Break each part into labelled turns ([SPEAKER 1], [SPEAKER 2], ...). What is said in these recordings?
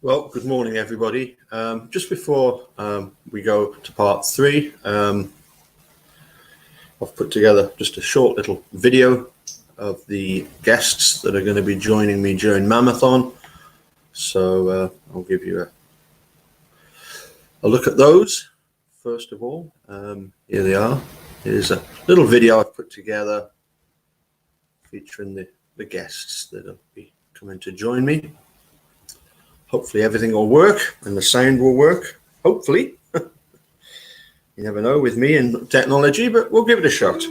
[SPEAKER 1] Well, good morning, everybody. Just before we go to part three, I've put together just a short little video of the guests that are going to be joining me during Mammothon. So I'll give you a look at those. First of all, here they are. Here's a little video I've put together featuring the guests that will be coming to join me. Hopefully everything will work and the sound will work. Hopefully. You never know with me and technology, but we'll give it a shot.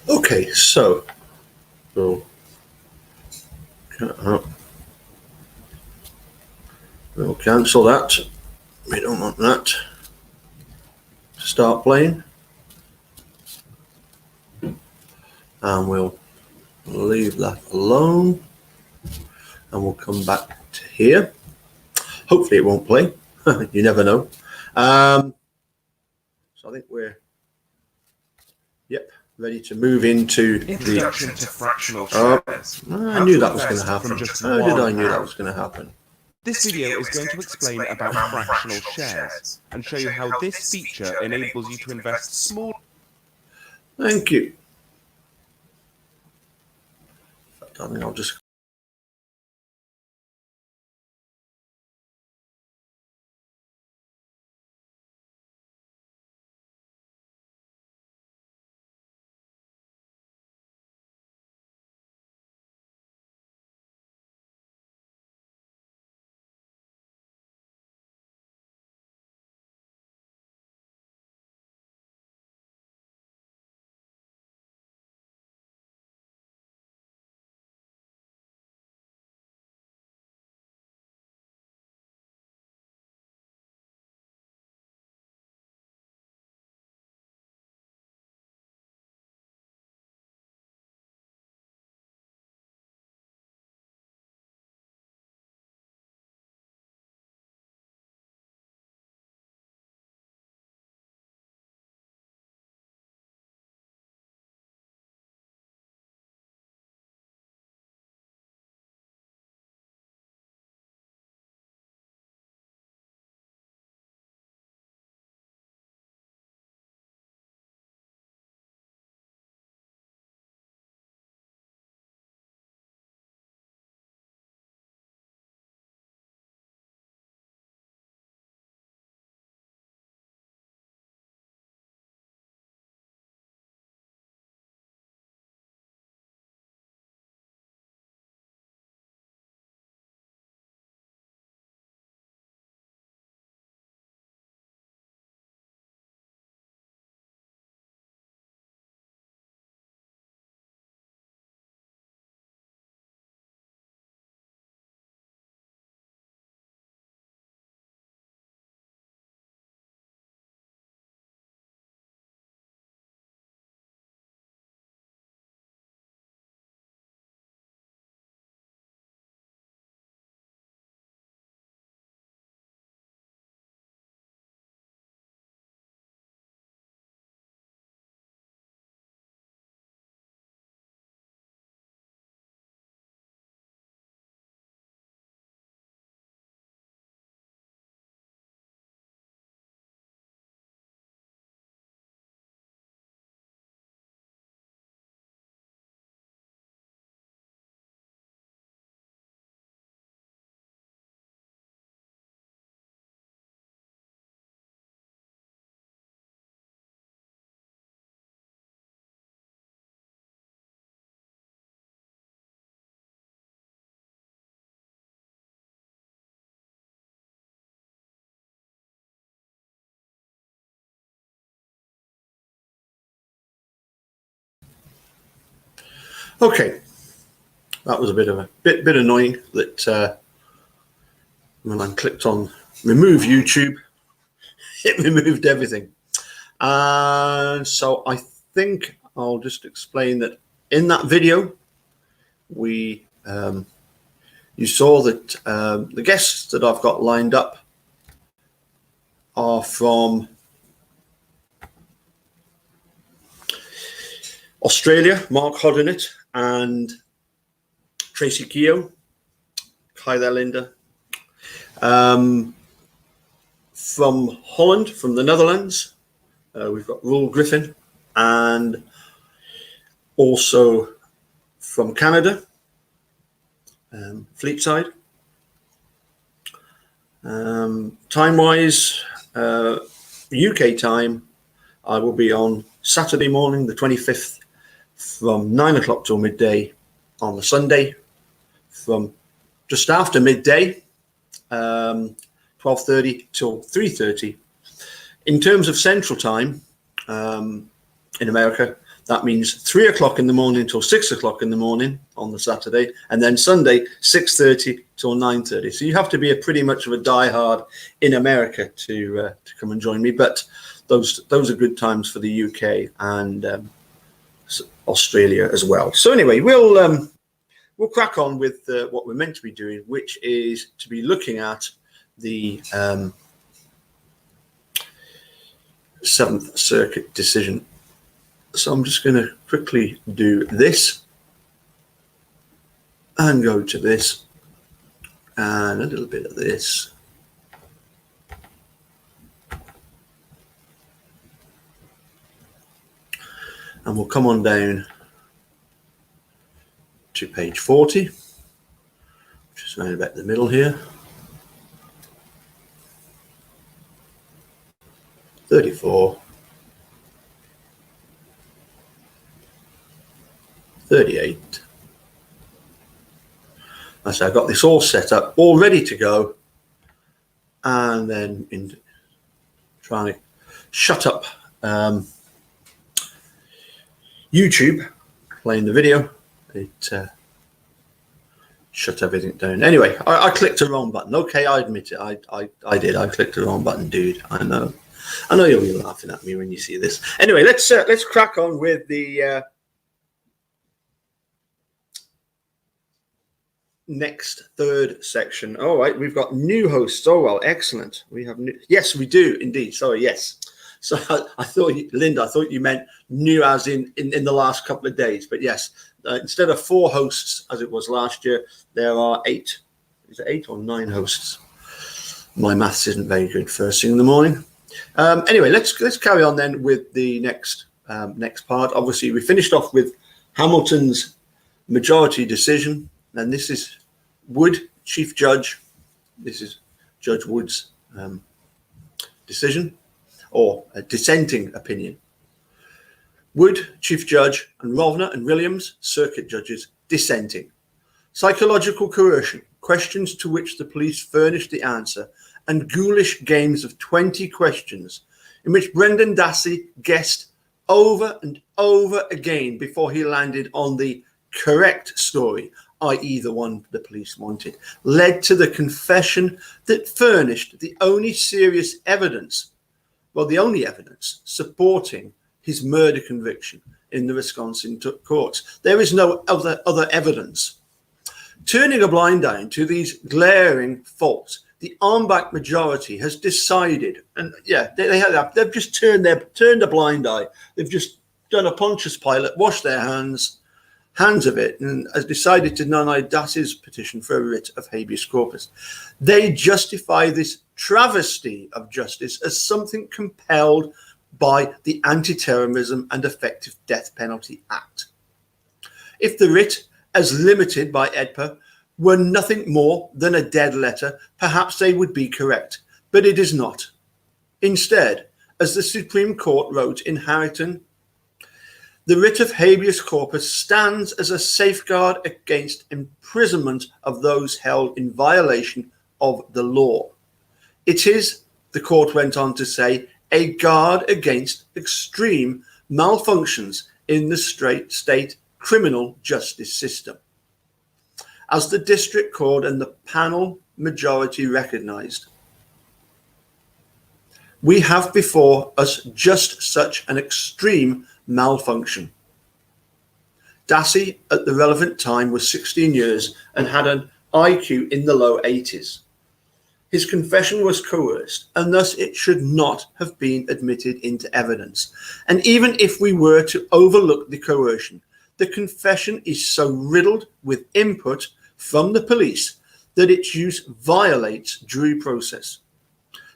[SPEAKER 1] Okay, so we'll cancel that. We don't want that to start playing. And we'll leave that alone. And we'll come back to here. Hopefully it won't play. You never know. So I think we're, ready to move into
[SPEAKER 2] Introduction to fractional shares.
[SPEAKER 1] I knew that was going to happen. How did I knew that was going to happen?
[SPEAKER 2] This video is going to explain about fractional shares and show you how this feature enables you to invest small.
[SPEAKER 1] Thank you. I think I'll just Okay, that was a bit annoying that when I clicked on remove YouTube, it removed everything. And so I think I'll just explain that in that video, you saw that the guests that I've got lined up are from Australia, Mark Hoddenett and Tracy Keogh. Hi there, Linda. From Holland, from the Netherlands, we've got Roel Griffin, and also from Canada, Fleetside. Time-wise, UK time, I will be on Saturday morning, the 25th, from 9 o'clock till midday. On the Sunday, from just after midday, 12:30 till 3:30. In terms of Central Time, in America, that means 3 o'clock in the morning till 6 o'clock in the morning on the Saturday, and then Sunday 6:30 till 9:30. So you have to be pretty much of a diehard in America to come and join me. But those are good times for the UK and Australia as well. So anyway, we'll crack on with what we're meant to be doing, which is to be looking at the Seventh Circuit decision. So I'm just going to quickly do this and go to this and a little bit of this. And we'll come on down to page 40, which is around about the middle here. 34. 38. So I've got this all set up, all ready to go, and then in trying to shut up YouTube, playing the video, it shut everything down. Anyway, I clicked the wrong button. Okay, I admit it. I did. I clicked the wrong button, dude. I know you'll be laughing at me when you see this. Anyway, let's crack on with the next third section. All right, we've got new hosts. Oh well, excellent. We have new. Yes, we do indeed. Sorry, yes. So I thought, Linda, I thought you meant new as in the last couple of days. But yes, instead of 4 hosts as it was last year, there are 8. Is it 8 or 9 hosts? My maths isn't very good first thing in the morning. Anyway, let's carry on then with the next part. Obviously, we finished off with Hamilton's majority decision, and this is Wood, Chief Judge. This is Judge Wood's decision, or a dissenting opinion. Wood, Chief Judge, and Rovner and Williams, Circuit Judges, dissenting. Psychological coercion, questions to which the police furnished the answer, and ghoulish games of 20 questions in which Brendan Dassey guessed over and over again before he landed on the correct story, i.e. the one the police wanted, led to the confession that furnished the only serious evidence, well, the only evidence supporting his murder conviction in the Wisconsin courts. There is no other evidence. Turning a blind eye to these glaring faults, the banc majority has decided, and yeah, they've just turned a blind eye. They've just done a Pontius Pilate, washed their hands of it, and has decided to deny Dassey's petition for a writ of habeas corpus. They justify this travesty of justice as something compelled by the Anti-Terrorism and Effective Death Penalty Act. If the writ, as limited by EDPA, were nothing more than a dead letter, perhaps they would be correct, but it is not. Instead, as the Supreme Court wrote in Harrington, the writ of habeas corpus stands as a safeguard against imprisonment of those held in violation of the law. It is, the court went on to say, a guard against extreme malfunctions in the state criminal justice system. As the district court and the panel majority recognised, we have before us just such an extreme malfunction. Dassey at the relevant time was 16 years and had an IQ in the low 80s. His confession was coerced, and thus it should not have been admitted into evidence. And even if we were to overlook the coercion, the confession is so riddled with input from the police that its use violates due process.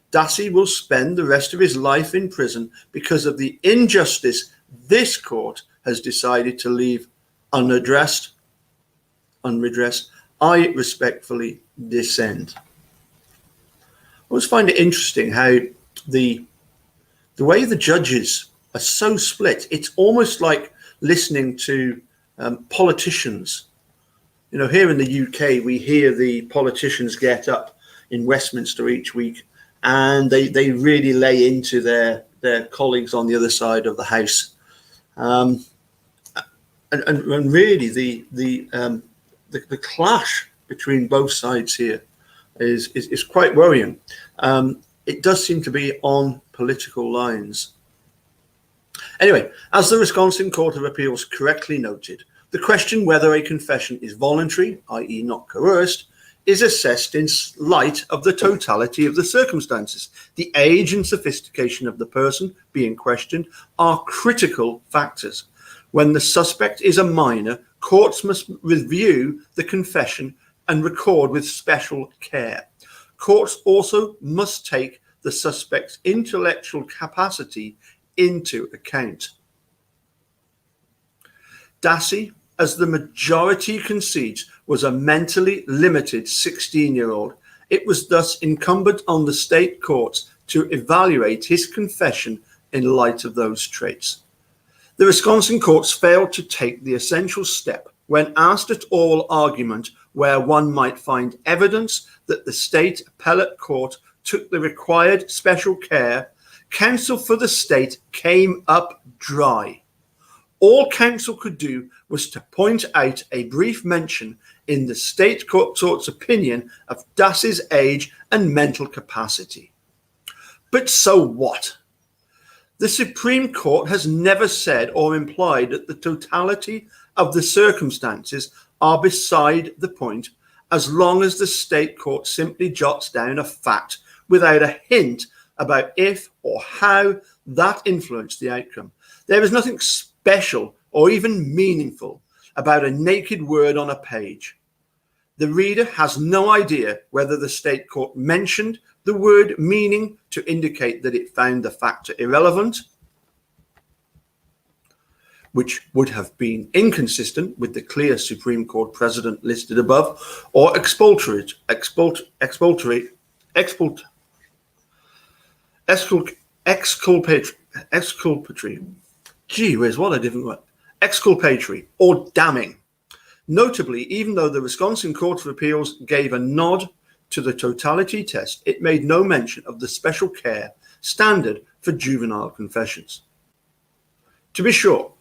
[SPEAKER 1] Dassey will spend the rest of his life in prison because of the injustice this court has decided to leave unredressed. I respectfully dissent. I always find it interesting how the way the judges are so split. It's almost like listening to politicians. You know, here in the UK, we hear the politicians get up in Westminster each week, and they really lay into their colleagues on the other side of the House. And really the clash between both sides here is quite worrying. It does seem to be on political lines. Anyway, as the Wisconsin Court of Appeals correctly noted, the question whether a confession is voluntary, i.e. not coerced, is assessed in light of the totality of the circumstances. The age and sophistication of the person being questioned are critical factors. When the suspect is a minor, courts must review the confession and record with special care. Courts also must take the suspect's intellectual capacity into account. Dassey, as the majority concedes, was a mentally limited 16-year-old. It was thus incumbent on the state courts to evaluate his confession in light of those traits. The Wisconsin courts failed to take the essential step when asked at oral argument where one might find evidence that the state appellate court took the required special care. Counsel for the state came up dry. All counsel could do was to point out a brief mention in the state court's opinion of Dassey's age and mental capacity. But so what? The Supreme Court has never said or implied that the totality of the circumstances are beside the point, as long as the state court simply jots down a fact without a hint about if or how that influenced the outcome. There is nothing special or even meaningful about a naked word on a page. The reader has no idea whether the state court mentioned the word meaning to indicate that it found the factor irrelevant, which would have been inconsistent with the clear Supreme Court precedent listed above, or exculpatory. Gee whiz, what a different word. Exculpatory or damning. Notably, even though the Wisconsin Court of Appeals gave a nod to the totality test, it made no mention of the special care standard for juvenile confessions. To be sure,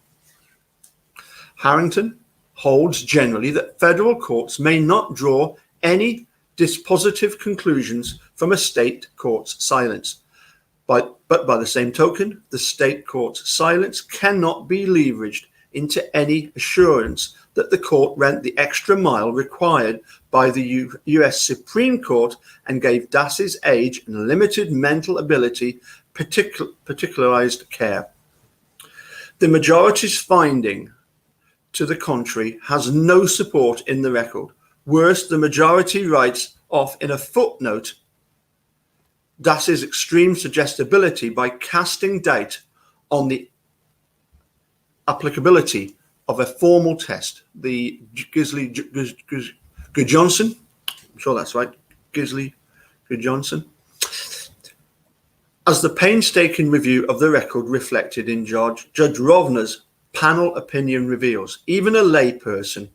[SPEAKER 1] Harrington holds generally that federal courts may not draw any dispositive conclusions from a state court's silence. But by the same token, the state court's silence cannot be leveraged into any assurance that the court went the extra mile required by the US Supreme Court and gave Dassey's age and limited mental ability particularized care. The majority's finding to the contrary has no support in the record. Worse, the majority writes off in a footnote Dassey's extreme suggestibility by casting doubt on the applicability of a formal test, the Gisley-Gudjonsson, I'm sure that's right, Gisley-Gudjonsson, as the painstaking review of the record reflected in Judge Rovner's panel opinion reveals. Even a layperson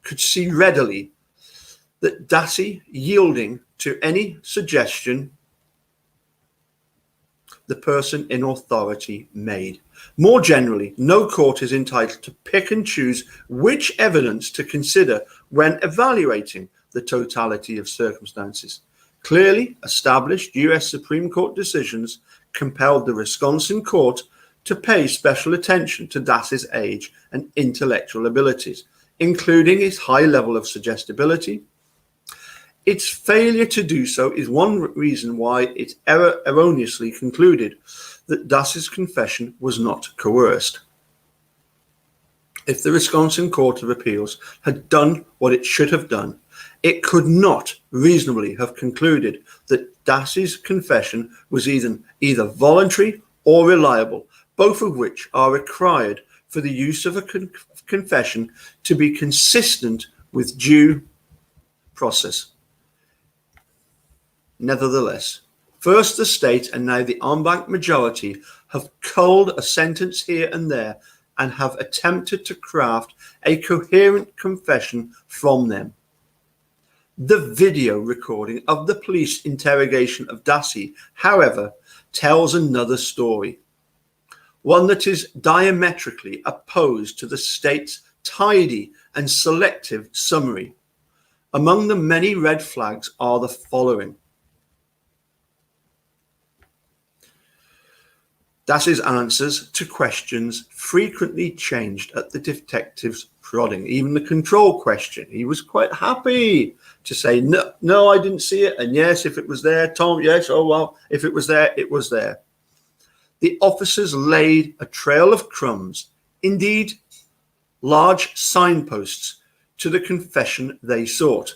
[SPEAKER 1] could see readily that Dassey yielding to any suggestion the person in authority made. More generally, no court is entitled to pick and choose which evidence to consider when evaluating the totality of circumstances. Clearly established US Supreme Court decisions compelled the Wisconsin court to pay special attention to Dassey's age and intellectual abilities, including his high level of suggestibility. Its failure to do so is one reason why it erroneously concluded that Dassey's confession was not coerced. If the Wisconsin Court of Appeals had done what it should have done, it could not reasonably have concluded that Dassey's confession was either voluntary or reliable, both of which are required for the use of a confession to be consistent with due process. Nevertheless, first the state and now the en banc majority have culled a sentence here and there and have attempted to craft a coherent confession from them. The video recording of the police interrogation of Dassey, however, tells another story, one that is diametrically opposed to the state's tidy and selective summary. Among the many red flags are the following. Dassey's answers to questions frequently changed at the detective's prodding. Even the control question, he was quite happy to say, no, I didn't see it. And yes, if it was there, Tom, yes, oh, well, if it was there, it was there. The officers laid a trail of crumbs, indeed, large signposts to the confession they sought.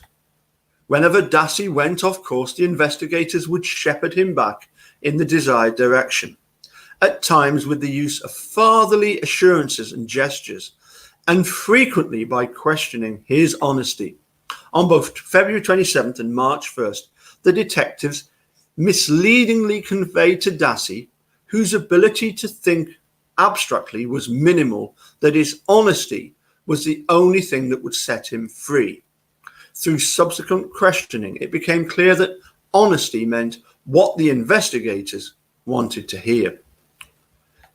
[SPEAKER 1] Whenever Dassey went off course, the investigators would shepherd him back in the desired direction, at times with the use of fatherly assurances and gestures, and frequently by questioning his honesty. On both February 27th and March 1st, the detectives misleadingly conveyed to Dassey, whose ability to think abstractly was minimal, that his honesty was the only thing that would set him free. Through subsequent questioning, it became clear that honesty meant what the investigators wanted to hear.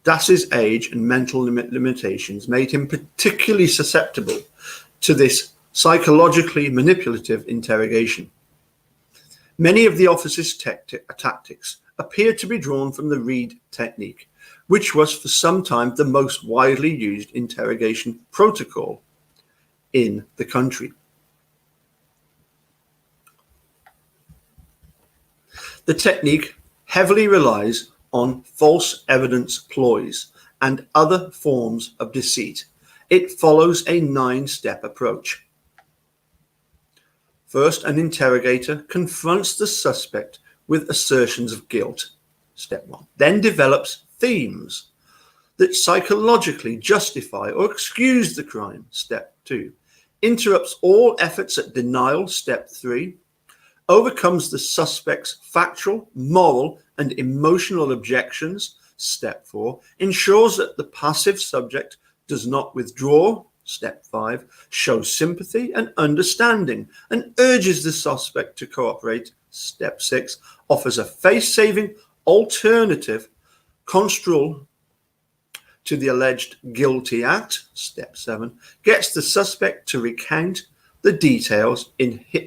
[SPEAKER 1] Dassey's age and mental limitations made him particularly susceptible to this psychologically manipulative interrogation. Many of the officers' tactics appeared to be drawn from the Reed technique, which was for some time the most widely used interrogation protocol in the country. The technique heavily relies on false evidence ploys and other forms of deceit. It follows a 9-step approach. First, an interrogator confronts the suspect with assertions of guilt, step 1, then develops themes that psychologically justify or excuse the crime, step 2, interrupts all efforts at denial, step 3, overcomes the suspect's factual, moral, and emotional objections, step 4, ensures that the passive subject does not withdraw, step 5, shows sympathy and understanding, and urges the suspect to cooperate, step 6, offers a face-saving alternative construal to the alleged guilty act, step 7, gets the suspect to recount the details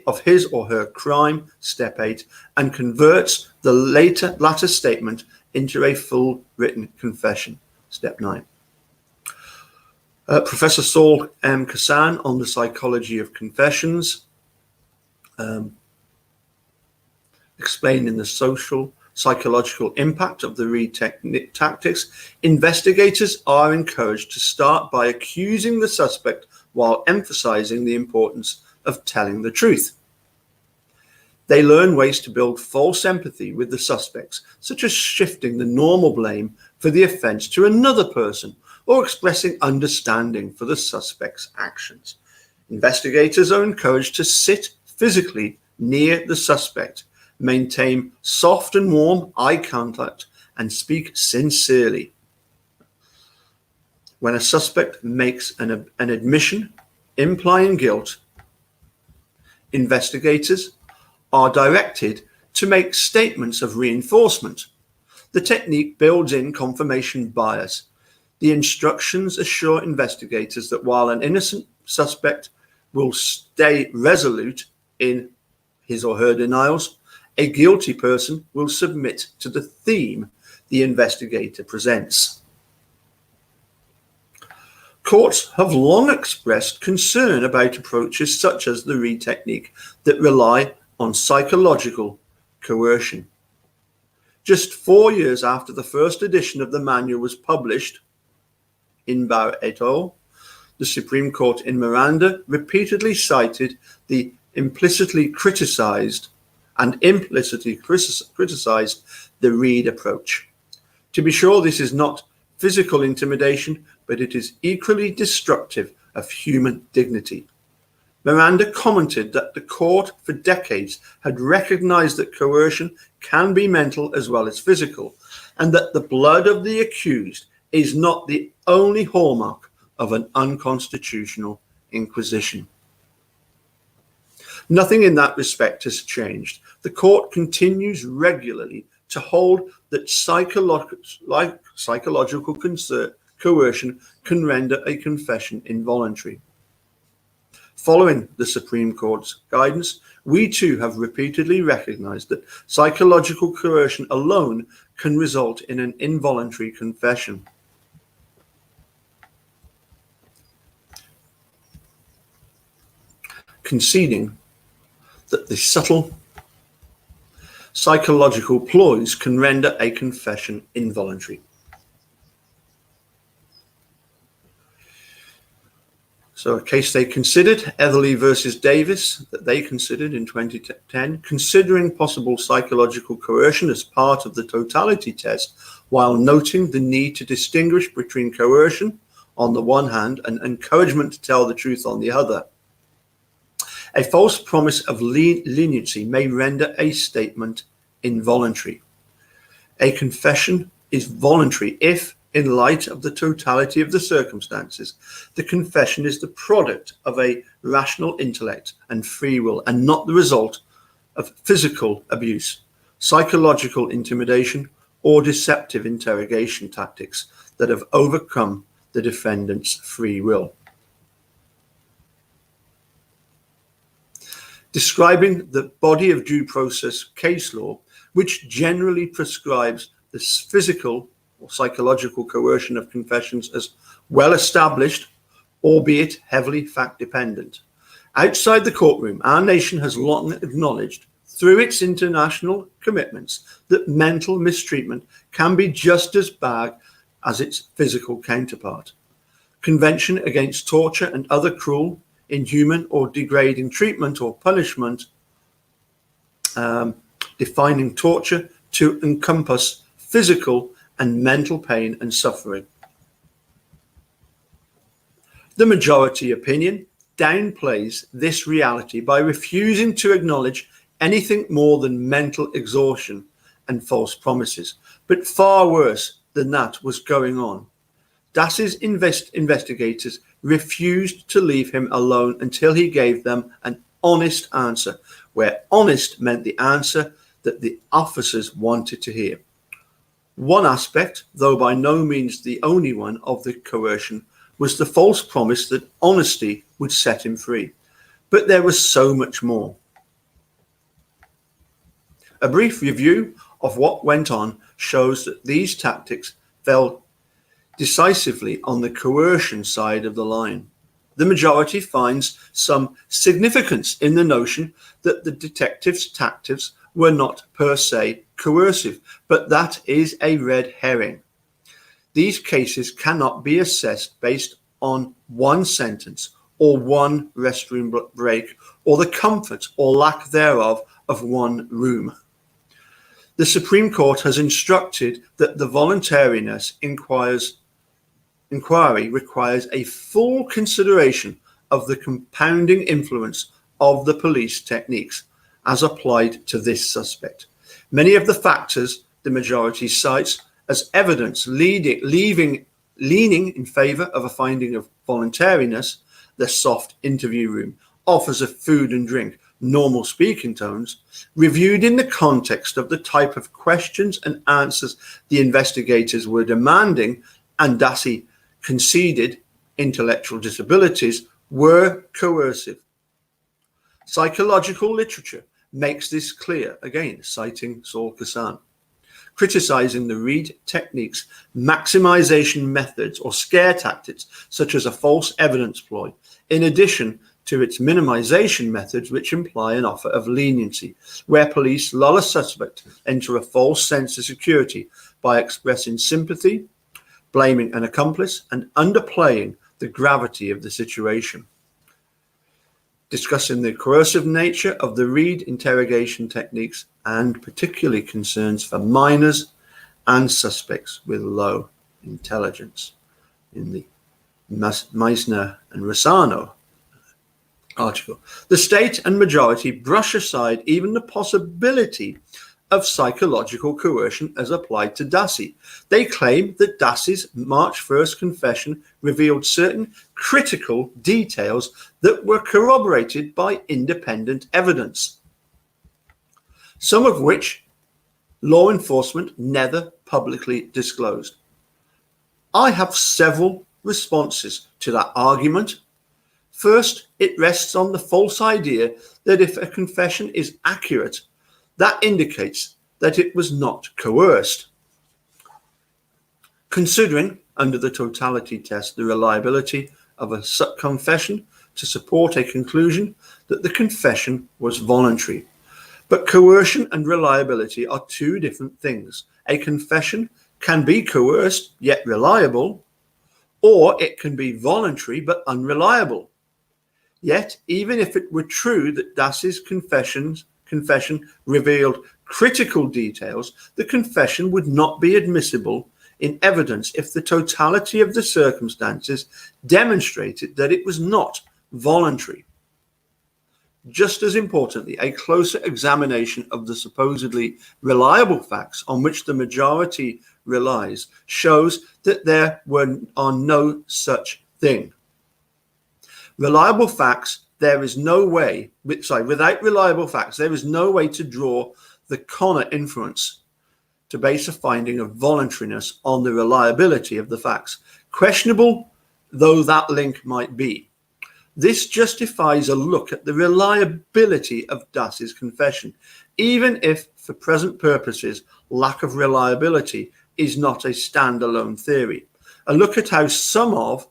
[SPEAKER 1] of his or her crime, step 8, and converts the latter statement into a full written confession, step 9. Professor Saul M. Kassan on the psychology of confessions, explaining the social psychological impact of the Reed tactics, investigators are encouraged to start by accusing the suspect while emphasizing the importance of telling the truth. They learn ways to build false empathy with the suspects, such as shifting the normal blame for the offense to another person or expressing understanding for the suspect's actions. Investigators are encouraged to sit physically near the suspect, maintain soft and warm eye contact, and speak sincerely. When a suspect makes an admission implying guilt, investigators are directed to make statements of reinforcement. The technique builds in confirmation bias. The instructions assure investigators that while an innocent suspect will stay resolute in his or her denials, a guilty person will submit to the theme the investigator presents. Courts have long expressed concern about approaches such as the Reid technique that rely on psychological coercion. Just 4 years after the first edition of the manual was published in Barr et al., the Supreme Court in Miranda repeatedly cited the implicitly criticized the Reid approach. To be sure, this is not physical intimidation, but it is equally destructive of human dignity. Miranda commented that the court for decades had recognized that coercion can be mental as well as physical, and that the blood of the accused is not the only hallmark of an unconstitutional inquisition. Nothing in that respect has changed. The court continues regularly to hold that psychological coercion can render a confession involuntary. Following the Supreme Court's guidance, we too have repeatedly recognized that psychological coercion alone can result in an involuntary confession. Conceding that the subtle psychological ploys can render a confession involuntary. So a case they considered, Etherly versus Davis, that they considered in 2010, considering possible psychological coercion as part of the totality test, while noting the need to distinguish between coercion on the one hand and encouragement to tell the truth on the other. A false promise of leniency may render a statement involuntary. A confession is voluntary if, in light of the totality of the circumstances, the confession is the product of a rational intellect and free will, and not the result of physical abuse, psychological intimidation, or deceptive interrogation tactics that have overcome the defendant's free will. Describing the body of due process case law, which generally prescribes the physical or psychological coercion of confessions as well established, albeit heavily fact dependent. Outside the courtroom, our nation has long acknowledged, through its international commitments, that mental mistreatment can be just as bad as its physical counterpart. Convention Against Torture and Other Cruel, Inhuman, or Degrading Treatment or Punishment, defining torture to encompass physical and mental pain and suffering. The majority opinion downplays this reality by refusing to acknowledge anything more than mental exhaustion and false promises. But far worse than that was going on. Dassey's investigators refused to leave him alone until he gave them an honest answer, where honest meant the answer that the officers wanted to hear. One aspect, though by no means the only one, of the coercion was the false promise that honesty would set him free. But there was so much more. A brief review of what went on shows that these tactics fell decisively on the coercion side of the line. The majority finds some significance in the notion that the detectives' tactics were not per se coercive, but that is a red herring. These cases cannot be assessed based on one sentence or one restroom break or the comfort or lack thereof of one room. The Supreme Court has instructed that the voluntariness inquiry requires a full consideration of the compounding influence of the police techniques as applied to this suspect. Many of the factors the majority cites as evidence leaning in favor of a finding of voluntariness, the soft interview room, offers of food and drink, normal speaking tones, reviewed in the context of the type of questions and answers the investigators were demanding, and Dassey conceded intellectual disabilities were coercive. Psychological literature makes this clear, again citing Saul Kassan, criticizing the Reid technique's maximization methods or scare tactics, such as a false evidence ploy, in addition to its minimization methods, which imply an offer of leniency, where police lull a suspect into a false sense of security by expressing sympathy, blaming an accomplice, and underplaying the gravity of the situation. Discussing the coercive nature of the Reid interrogation techniques and particularly concerns for minors and suspects with low intelligence in the Meissner and Rossano article. The state and majority brush aside even the possibility of psychological coercion as applied to Dassey. They claim that Dassey's March 1st confession revealed certain critical details that were corroborated by independent evidence, some of which law enforcement never publicly disclosed. I have several responses to that argument. First, it rests on the false idea that if a confession is accurate, that indicates that it was not coerced. Considering, under the totality test, the reliability of a confession to support a conclusion that the confession was voluntary. But coercion and reliability are two different things. A confession can be coerced yet reliable, or it can be voluntary but unreliable. Yet, even if it were true that Dassey's confession revealed critical details, the confession would not be admissible in evidence if the totality of the circumstances demonstrated that it was not voluntary. Just as importantly, a closer examination of the supposedly reliable facts on which the majority relies shows that there are no such thing. Reliable facts, there is no way, without reliable facts, there is no way to draw the Connor inference to base a finding of voluntariness on the reliability of the facts, questionable though that link might be. This justifies a look at the reliability of Dassey's confession, even if, for present purposes, lack of reliability is not a standalone theory. A look at how some of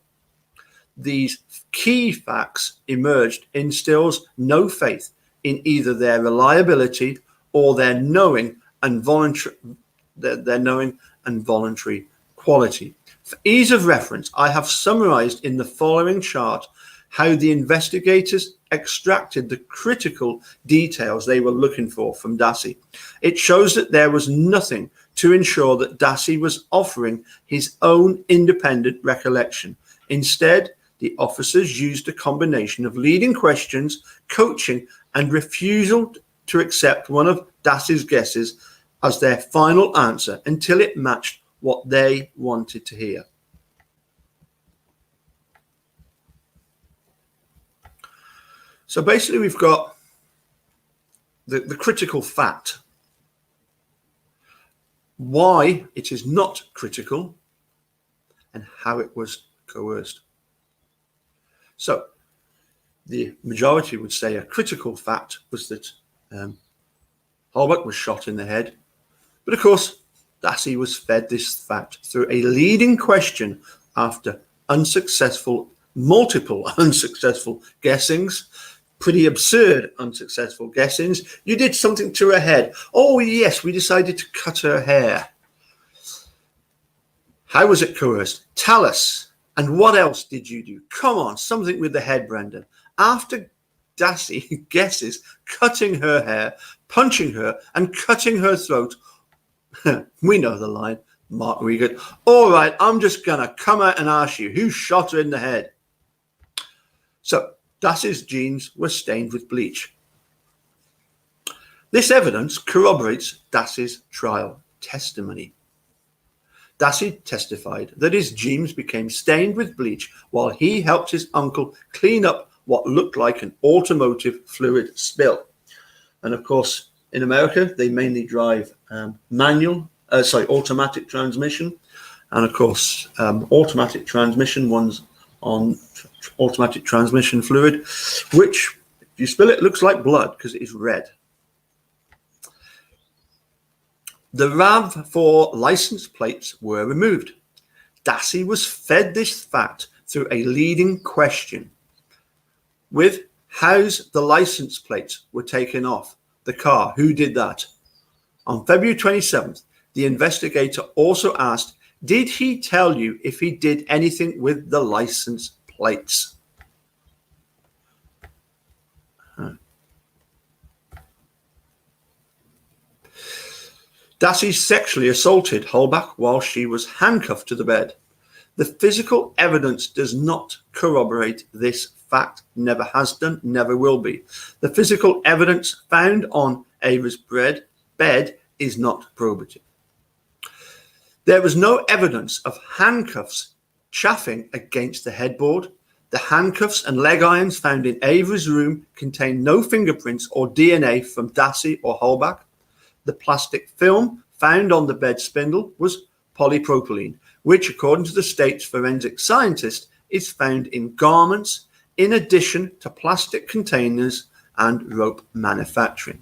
[SPEAKER 1] these key facts emerged instills no faith in either their reliability or their knowing and voluntary quality. For ease of reference, I have summarized in the following chart how the investigators extracted the critical details they were looking for from Dassey. It shows that there was nothing to ensure that Dassey was offering his own independent recollection. Instead, the officers used a combination of leading questions, coaching, and refusal to accept one of Dassey's guesses as their final answer until it matched what they wanted to hear. So basically, we've got the critical fact, why it is not critical, and how it was coerced. So the majority would say a critical fact was that Holbrook was shot in the head. But of course, Dassey was fed this fact through a leading question after multiple unsuccessful guessings. Pretty absurd unsuccessful guessings. You did something to her head. Oh yes, we decided to cut her hair. How was it coerced? Tell us. And what else did you do? Come on, something with the head, Brendan. After Dassey guesses cutting her hair, punching her, and cutting her throat, we know the line, Mark Regan. All right, I'm just going to come out and ask you, who shot her in the head? So Dassey's jeans were stained with bleach. This evidence corroborates Dassey's trial testimony. Dassey testified that his jeans became stained with bleach while he helped his uncle clean up what looked like an automotive fluid spill. And of course, in America, they mainly drive automatic transmission. And of course, automatic transmission ones on automatic transmission fluid, which if you spill it, looks like blood because it is red. The RAV4 license plates were removed. Dassey was fed this fact through a leading question with how's the license plates were taken off the car. Who did that? On February 27th, the investigator also asked, did he tell you if he did anything with the license plates? Dassey sexually assaulted Holbach while she was handcuffed to the bed. The physical evidence does not corroborate this fact, never has done, never will be. The physical evidence found on Ava's bed is not probative. There was no evidence of handcuffs chafing against the headboard. The handcuffs and leg irons found in Ava's room contained no fingerprints or DNA from Dassey or Holbach. The plastic film found on the bed spindle was polypropylene, which, according to the state's forensic scientist, is found in garments in addition to plastic containers and rope manufacturing.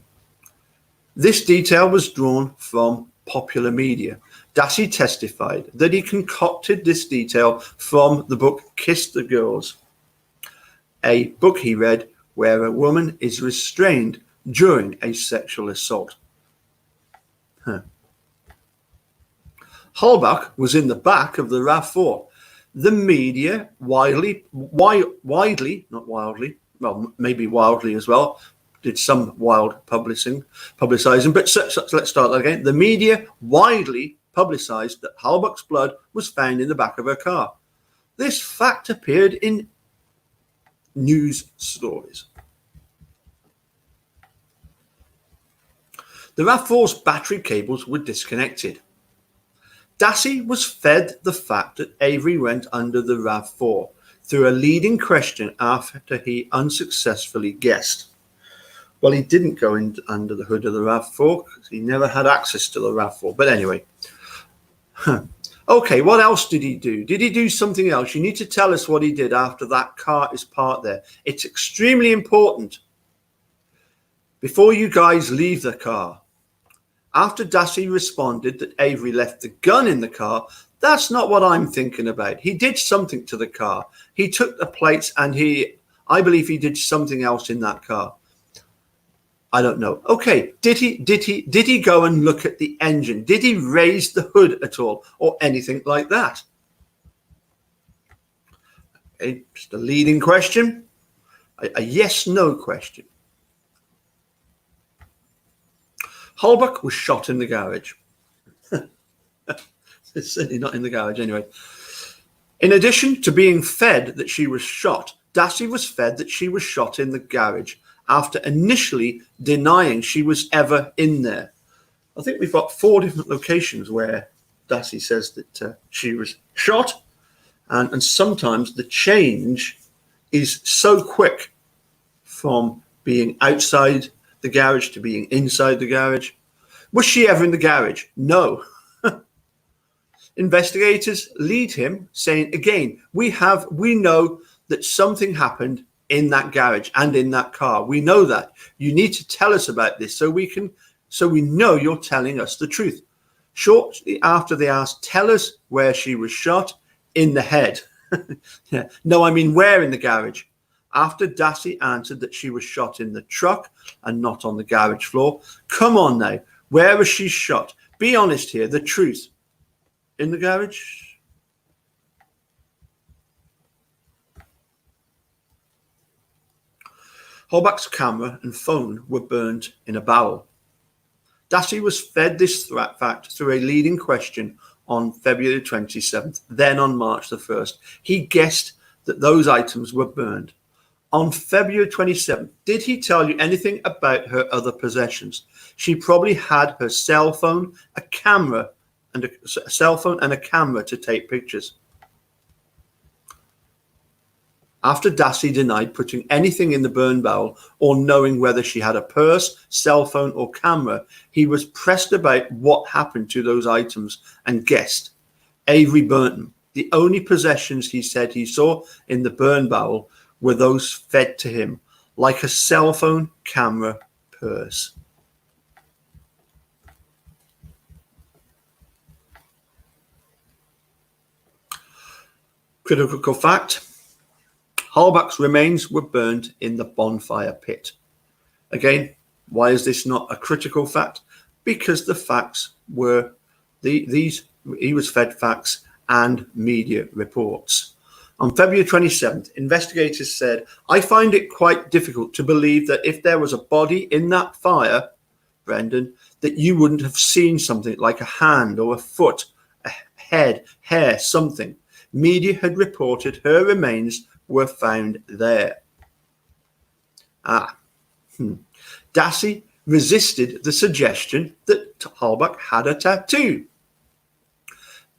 [SPEAKER 1] This detail was drawn from popular media. Dassey testified that he concocted this detail from the book Kiss the Girls, a book he read where a woman is restrained during a sexual assault. Holbach was in the back of the RAV4. The media wildly, maybe wildly as well, did some wild publicizing, but so let's start that again. The media widely publicized that Holbach's blood was found in the back of her car. This fact appeared in news stories. The RAV4's battery cables were disconnected. Dassey was fed the fact that Avery went under the RAV4 through a leading question after he unsuccessfully guessed. Well, he didn't go in under the hood of the RAV4 because he never had access to the RAV4. But anyway. Okay, what else did he do? Did he do something else? You need to tell us what he did after that car is parked there. It's extremely important. Before you guys leave the car, after Dassey responded that Avery left the gun in the car, that's not what I'm thinking about. He did something to the car. He took the plates and I believe he did something else in that car. I don't know. Okay, did he go and look at the engine? Did he raise the hood at all or anything like that? Okay, just a leading question, a yes/no question. Holbach was shot in the garage. It's certainly not in the garage anyway. In addition to being fed that she was shot, Dassey was fed that she was shot in the garage after initially denying she was ever in there. I think we've got 4 different locations where Dassey says that she was shot, and sometimes the change is so quick from being outside the garage to being inside the garage. Was she ever in the garage? No. Investigators lead him saying, again, we know that something happened in that garage and in that car. We know that. You need to tell us about this so we know you're telling us the truth. Shortly after they asked, tell us where she was shot. In the head. Yeah. No, I mean where in the garage? After Dassey answered that she was shot in the truck and not on the garage floor. Come on now. Where was she shot? Be honest here. The truth. In the garage? Holbach's camera and phone were burned in a barrel. Dassey was fed this fact through a leading question on February 27th. Then on March the 1st, he guessed that those items were burned. On February 27th, did he tell you anything about her other possessions? She probably had her cell phone, a camera to take pictures. After Dassey denied putting anything in the burn barrel or knowing whether she had a purse, cell phone or camera, he was pressed about what happened to those items and guessed Avery burnt them. The only possessions he said he saw in the burn barrel were those fed to him, like a cell phone, camera, purse. Critical fact: Halbach's remains were burned in the bonfire pit. Again, why is this not a critical fact? Because the facts were he was fed facts and media reports. On February 27th, investigators said, "I find it quite difficult to believe that if there was a body in that fire, Brendan, that you wouldn't have seen something like a hand or a foot, a head, hair, something. Media had reported her remains were found there." Dassey resisted the suggestion that Halbach had a tattoo.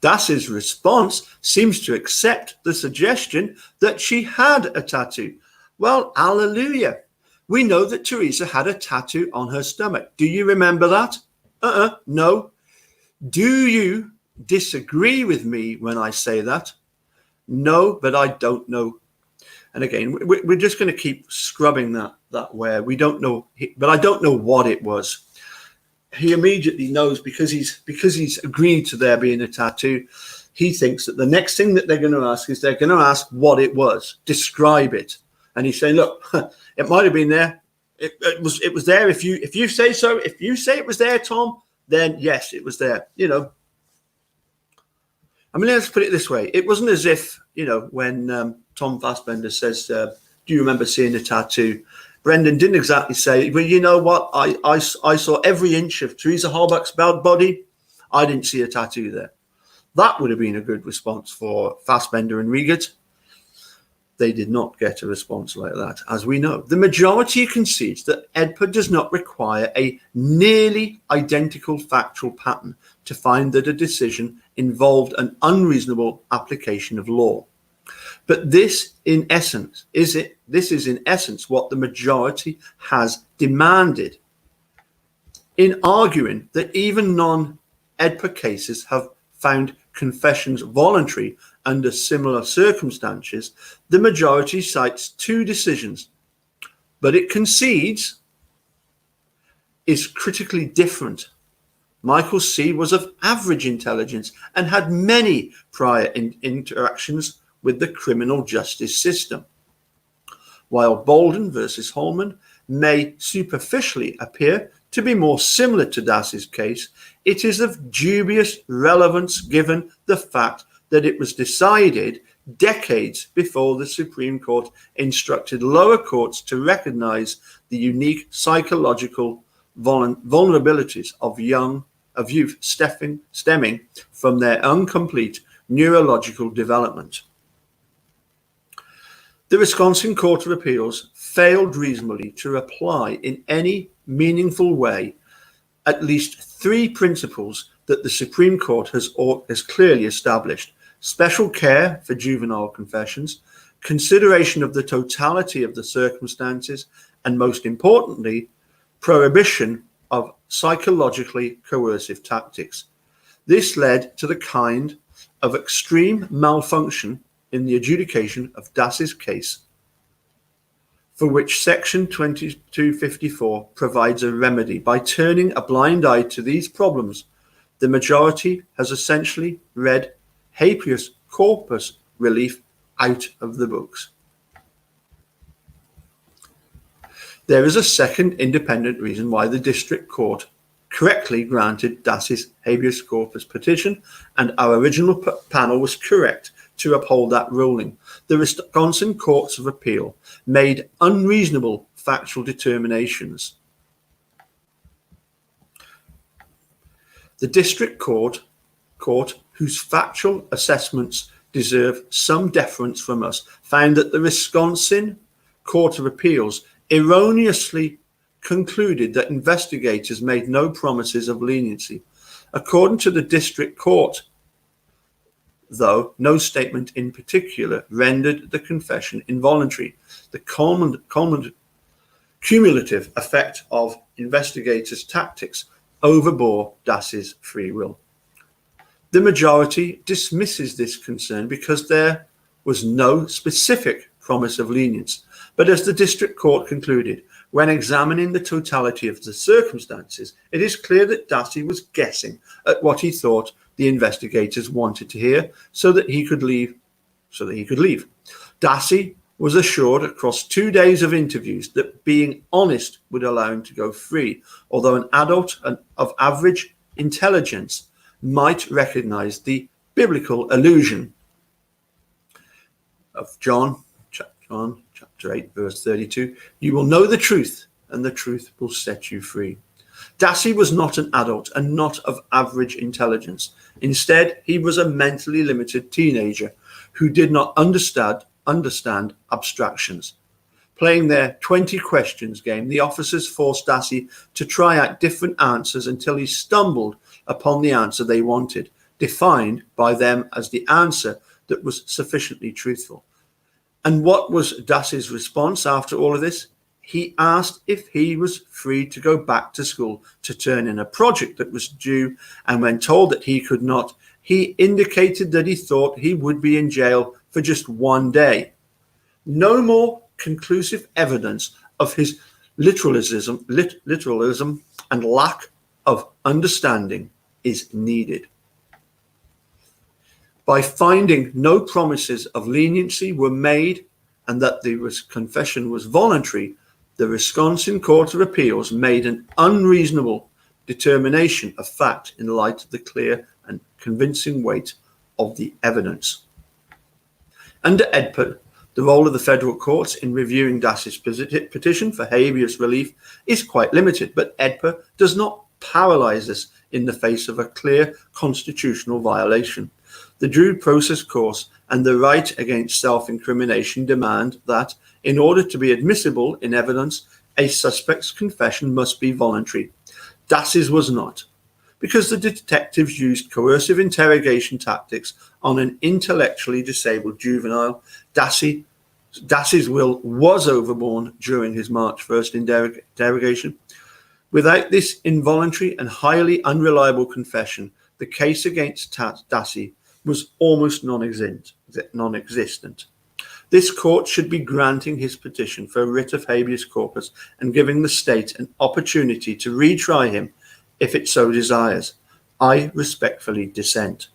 [SPEAKER 1] Dassey's response seems to accept the suggestion that she had a tattoo. Well, hallelujah. We know that Teresa had a tattoo on her stomach. Do you remember that? No. Do you disagree with me when I say that? No, but I don't know. And again, we're just going to keep scrubbing that where we don't know, but I don't know what it was. He immediately knows because he's agreed to there being a tattoo. He thinks that the next thing that they're going to ask is they're going to ask what it was, describe it. And he's saying, look, it might have been there. It was there. If you say so, if you say it was there, Tom, then yes, it was there. You know. I mean, let's put it this way. It wasn't as if, when Tom Fassbender says, do you remember seeing a tattoo? Brendan didn't exactly say, well, you know what? I saw every inch of Teresa Halbach's body. I didn't see a tattoo there. That would have been a good response for Fassbender and Riegert. They did not get a response like that, as we know. The majority concedes that EDPA does not require a nearly identical factual pattern to find that a decision involved an unreasonable application of law. But this is in essence what the majority has demanded. In arguing that even non-EDPA cases have found confessions voluntary under similar circumstances, the majority cites two decisions, but it concedes is critically different. Michael C. was of average intelligence and had many prior interactions with the criminal justice system. While Bolden versus Holman may superficially appear to be more similar to Dassey's case, it is of dubious relevance given the fact that it was decided decades before the Supreme Court instructed lower courts to recognize the unique psychological vulnerabilities of youth stemming from their incomplete neurological development. The Wisconsin Court of Appeals failed reasonably to apply in any meaningful way at least three principles that the Supreme Court has clearly established: special care for juvenile confessions, consideration of the totality of the circumstances, and most importantly, prohibition of psychologically coercive tactics. This led to the kind of extreme malfunction in the adjudication of Dassey's case, for which Section 2254 provides a remedy. By turning a blind eye to these problems, the majority has essentially read habeas corpus relief out of the books. There is a second independent reason why the district court correctly granted Dassey's habeas corpus petition, and our original panel was correct to uphold that ruling. The Wisconsin Courts of Appeal made unreasonable factual determinations. The district court, whose factual assessments deserve some deference from us, found that the Wisconsin Court of Appeals erroneously concluded that investigators made no promises of leniency. According to the district court, though no statement in particular rendered the confession involuntary. The cumulative effect of investigators' tactics overbore Dassey's free will. The majority dismisses this concern because there was no specific promise of lenience. But as the district court concluded, when examining the totality of the circumstances, it is clear that Dassey was guessing at what he thought the investigators wanted to hear so that he could leave. Dassey was assured across 2 days of interviews that being honest would allow him to go free, although an adult of average intelligence might recognize the biblical allusion of John chapter 8, verse 32. You will know the truth, and the truth will set you free. Dassey was not an adult and not of average intelligence. Instead, he was a mentally limited teenager who did not understand abstractions. Playing their 20 questions game, the officers forced Dassey to try out different answers until he stumbled upon the answer they wanted, defined by them as the answer that was sufficiently truthful. And what was Dassey's response after all of this? He asked if he was free to go back to school to turn in a project that was due, and when told that he could not, he indicated that he thought he would be in jail for just 1 day. No more conclusive evidence of his literalism and lack of understanding is needed. By finding no promises of leniency were made and that the confession was voluntary, the Wisconsin Court of Appeals made an unreasonable determination of fact in light of the clear and convincing weight of the evidence. Under EDPA, the role of the federal courts in reviewing Dassey's petition for habeas relief is quite limited, but EDPA does not paralyze us in the face of a clear constitutional violation. The due process clause and the right against self-incrimination demand that, in order to be admissible in evidence, a suspect's confession must be voluntary. Dassey's was not. Because the detectives used coercive interrogation tactics on an intellectually disabled juvenile, Dassey's will was overborne during his March 1st interrogation. Without this involuntary and highly unreliable confession, the case against Dassey was almost non-existent. This court should be granting his petition for a writ of habeas corpus and giving the state an opportunity to retry him if it so desires. I respectfully dissent.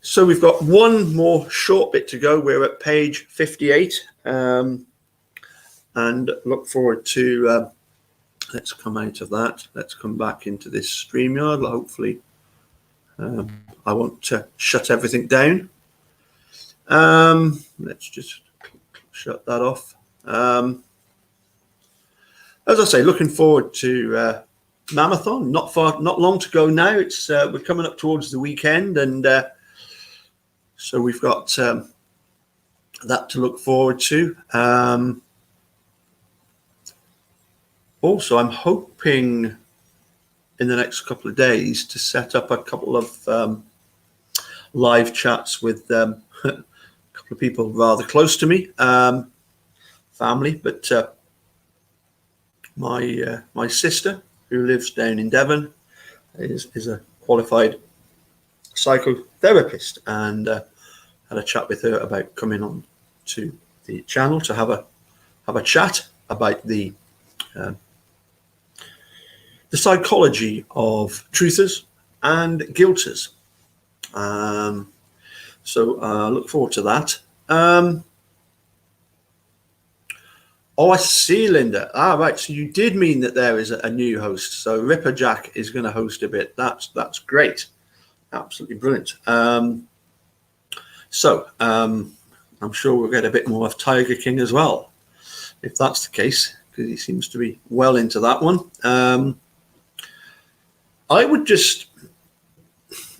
[SPEAKER 1] So we've got one more short bit to go. We're at page 58, and look forward to, let's come out of that. Let's come back into this StreamYard. Hopefully I won't shut everything down. Let's just shut that off. As I say, looking forward to Marathon. Not long to go now. It's we're coming up towards the weekend, and so we've got that to look forward to. Also, I'm hoping in the next couple of days to set up a couple of live chats with a couple of people rather close to me, family, but my sister, who lives down in Devon, is a qualified psychotherapist, and had a chat with her about coming on to the channel to have a chat about the psychology of truthers and guilters. So I look forward to that. Oh, I see, Linda. Right. So you did mean that there is a new host. So Ripper Jack is going to host a bit. That's great. Absolutely brilliant. So I'm sure we'll get a bit more of Tiger King as well, if that's the case, because he seems to be well into that one. I would just,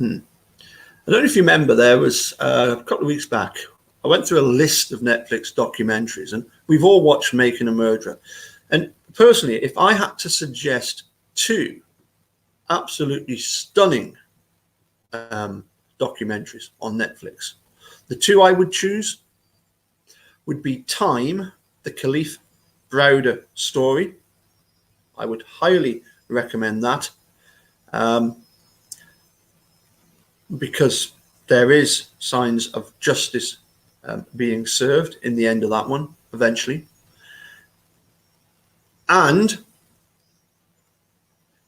[SPEAKER 1] I don't know if you remember, there was a couple of weeks back, I went through a list of Netflix documentaries, and we've all watched Making a Murderer. And personally, if I had to suggest two absolutely stunning documentaries on Netflix. The two I would choose would be Time, the Khalif Browder story. I would highly recommend that, because there is signs of justice being served in the end of that one eventually. And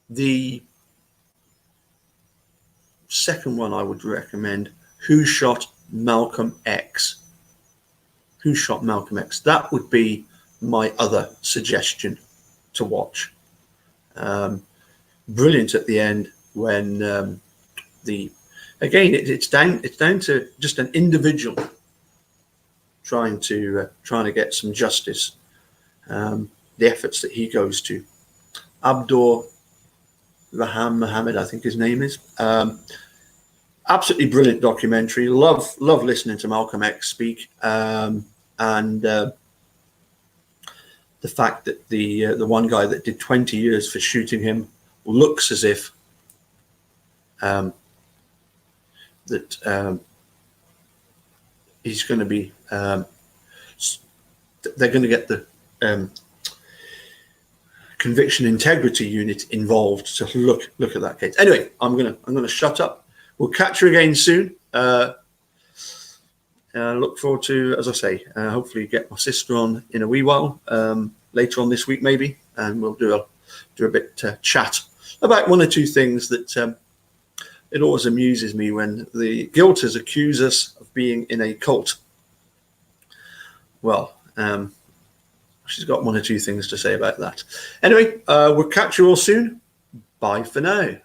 [SPEAKER 1] the second one I would recommend, Who Shot Malcolm X? Who Shot Malcolm X? That would be my other suggestion to watch. Brilliant at the end when it's down to just an individual trying to get some justice. The efforts that he goes to. Abdur Raham Mohammed, I think his name is. Absolutely brilliant documentary. Love listening to Malcolm X speak, and the fact that the one guy that did 20 years for shooting him looks as if he's going to be. They're going to get the conviction integrity unit involved to look at that case. Anyway, I'm gonna shut up. We'll catch you again soon. Look forward to, as I say, hopefully get my sister on in a wee while, later on this week maybe, and we'll do a bit chat about one or two things that it always amuses me when the guilters accuse us of being in a cult. Well, she's got one or two things to say about that. Anyway, we'll catch you all soon. Bye for now.